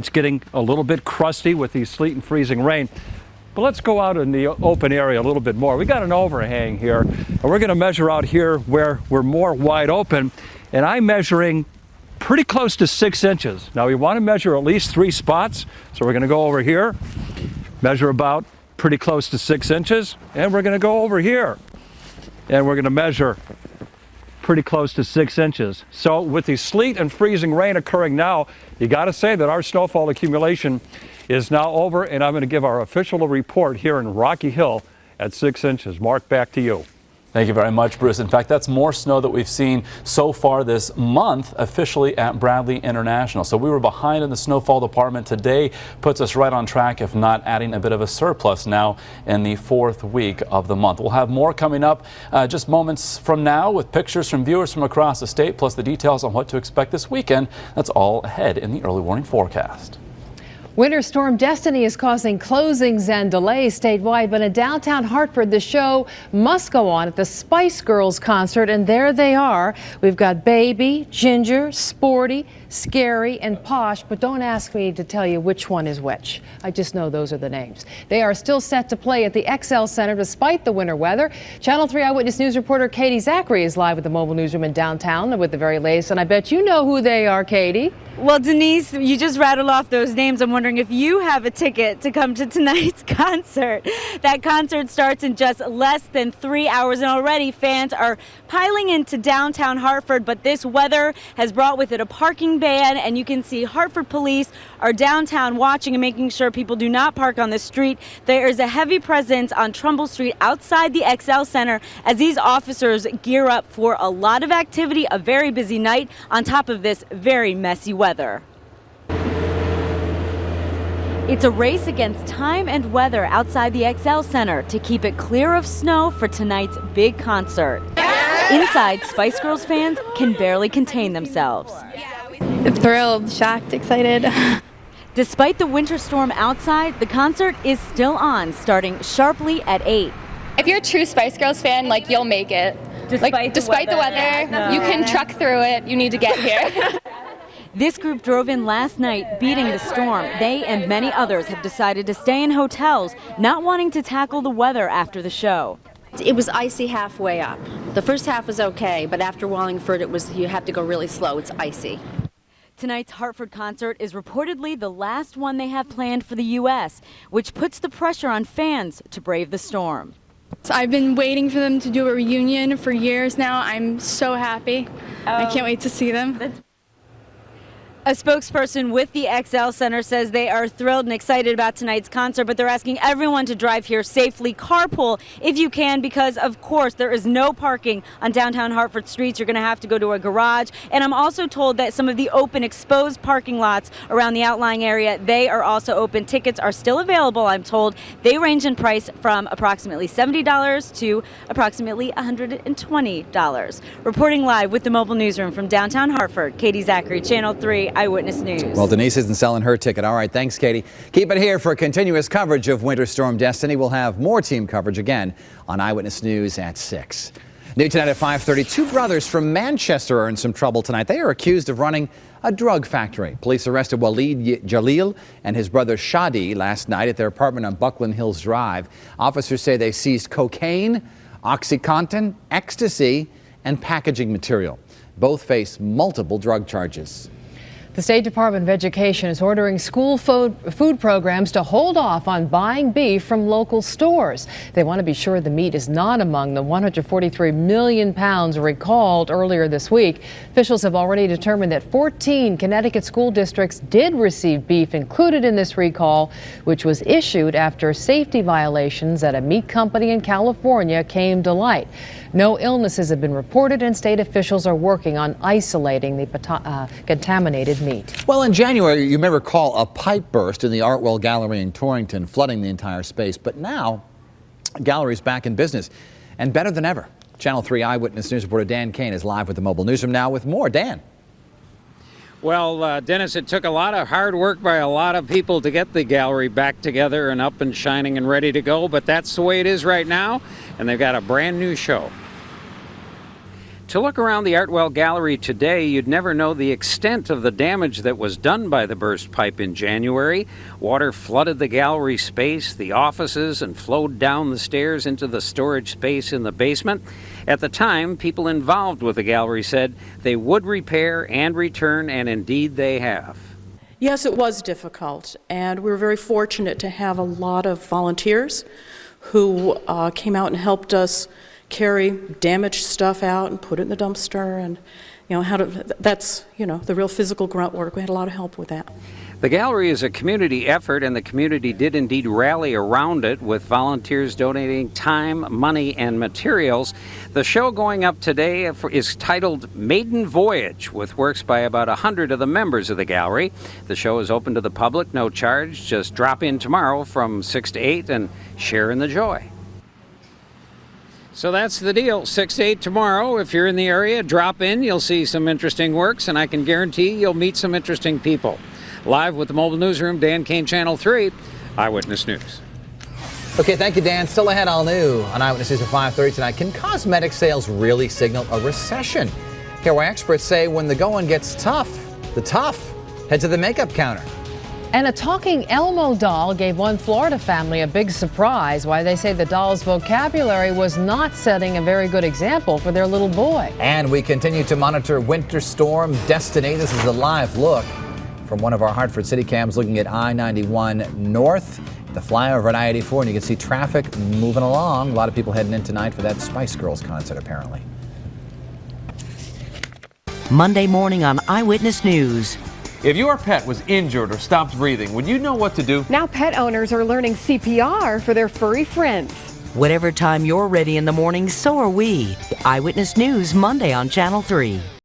It's getting a little bit crusty with these sleet and freezing rain. But let's go out in the open area a little bit more. We got an overhang here, and we're going to measure out here where we're more wide open. And I'm measuring pretty close to 6 inches. Now we want to measure at least 3 spots. So we're going to go over here, measure about pretty close to 6 inches. And we're going to go over here, and we're going to measure pretty close to 6 inches. So with the sleet and freezing rain occurring now, you got to say that our snowfall accumulation is now over, and I'm going to give our official report here in Rocky Hill at 6 inches. Mark, back to you. Thank you very much, Bruce. In fact, that's more snow that we've seen so far this month officially at Bradley International. So we were behind in the snowfall department. Today puts us right on track, if not adding a bit of a surplus now in the 4th week of the month. We'll have more coming up just moments from now with pictures from viewers from across the state, plus the details on what to expect this weekend. That's all ahead in the early warning forecast. Winter storm Destiny is causing closings and delays statewide, but in downtown Hartford, the show must go on at the Spice Girls concert, and there they are. We've got Baby, Ginger, Sporty, Scary, and Posh, but don't ask me to tell you which one is which. I just know those are the names. They are still set to play at the XL Center despite the winter weather. Channel 3 Eyewitness News reporter Katy Zachry is live at the mobile newsroom in downtown with the very latest, and I bet you know who they are, Katy. Well, Denise, you just rattled off those names. I'm wondering if you have a ticket to come to tonight's concert. That concert starts in just less than 3 hours, and already fans are piling into downtown Hartford, but this weather has brought with it a parking ban, and you can see Hartford police are downtown watching and making sure people do not park on the street. There is a heavy presence on Trumbull Street outside the XL Center as these officers gear up for a lot of activity, a very busy night on top of this very messy weather. It's a race against time and weather outside the XL Center to keep it clear of snow for tonight's big concert. Inside, Spice Girls fans can barely contain themselves. Thrilled, shocked, excited. Despite the winter storm outside, the concert is still on, starting sharply at 8. If you're a true Spice Girls fan, you'll make it. Despite the weather, you can truck through it. You need to get here. This group drove in last night, beating the storm. They and many others have decided to stay in hotels, not wanting to tackle the weather after the show. It was icy halfway up. The first half was okay, but after Wallingford, you have to go really slow. It's icy. Tonight's Hartford concert is reportedly the last one they have planned for the U.S., which puts the pressure on fans to brave the storm. So I've been waiting for them to do a reunion for years now. I'm so happy. I can't wait to see them. A spokesperson with the XL Center says they are thrilled and excited about tonight's concert, but they're asking everyone to drive here safely, carpool if you can, because of course there is no parking on downtown Hartford streets. You're going to have to go to a garage. And I'm also told that some of the open exposed parking lots around the outlying area, they are also open. Tickets are still available, I'm told. They range in price from approximately $70 to approximately $120. Reporting live with the mobile newsroom from downtown Hartford, Katy Zachry, Channel 3 Eyewitness News. Well, Denise isn't selling her ticket. All right, thanks, Katy. Keep it here for continuous coverage of Winter Storm Destiny. We'll have more team coverage again on Eyewitness News at 6. New tonight at 5:30, 2 brothers from Manchester are in some trouble tonight. They are accused of running a drug factory. Police arrested Waleed Jalil and his brother Shadi last night at their apartment on Buckland Hills Drive. Officers say they seized cocaine, OxyContin, ecstasy, and packaging material. Both face multiple drug charges. The State Department of Education is ordering school food programs to hold off on buying beef from local stores. They want to be sure the meat is not among the 143 million pounds recalled earlier this week. Officials have already determined that 14 Connecticut school districts did receive beef included in this recall, which was issued after safety violations at a meat company in California came to light. No illnesses have been reported, and state officials are working on isolating the contaminated meat. Well, in January, you may recall a pipe burst in the Artwell Gallery in Torrington, flooding the entire space. But now, the gallery's back in business, and better than ever. Channel 3 Eyewitness News reporter Dan Kain is live with the mobile newsroom now with more. Dan. Well, Dennis, it took a lot of hard work by a lot of people to get the gallery back together and up and shining and ready to go, but that's the way it is right now, and they've got a brand new show. To look around the Artwell Gallery today, you'd never know the extent of the damage that was done by the burst pipe in January. Water flooded the gallery space, the offices, and flowed down the stairs into the storage space in the basement. At the time, people involved with the gallery said they would repair and return, and indeed they have. Yes, it was difficult, and we were very fortunate to have a lot of volunteers who came out and helped us carry damaged stuff out and put it in the dumpster, and that's the real physical grunt work. We had a lot of help with that. The gallery is a community effort, and the community did indeed rally around it, with volunteers donating time, money, and materials. The show going up today is titled Maiden Voyage, with works by about 100 of the members of the gallery. The show is open to the public, no charge. Just drop in tomorrow from 6 to 8 and share in the joy. So that's the deal. 6 to 8 tomorrow. If you're in the area, drop in. You'll see some interesting works, and I can guarantee you'll meet some interesting people. Live with the Mobile Newsroom, Dan Kain, Channel 3, Eyewitness News. Okay, thank you, Dan. Still ahead, all new on Eyewitness News at 5:30 tonight. Can cosmetic sales really signal a recession? Here, where experts say when the going gets tough, the tough head to the makeup counter. And a talking Elmo doll gave one Florida family a big surprise. Why they say the doll's vocabulary was not setting a very good example for their little boy. And we continue to monitor Winter Storm Destiny. This is a live look from one of our Hartford City cams looking at I-91 North, the flyover at I-84, and you can see traffic moving along. A lot of people heading in tonight for that Spice Girls concert, apparently. Monday morning on Eyewitness News. If your pet was injured or stopped breathing, would you know what to do? Now pet owners are learning CPR for their furry friends. Whatever time you're ready in the morning, so are we. Eyewitness News, Monday on Channel 3.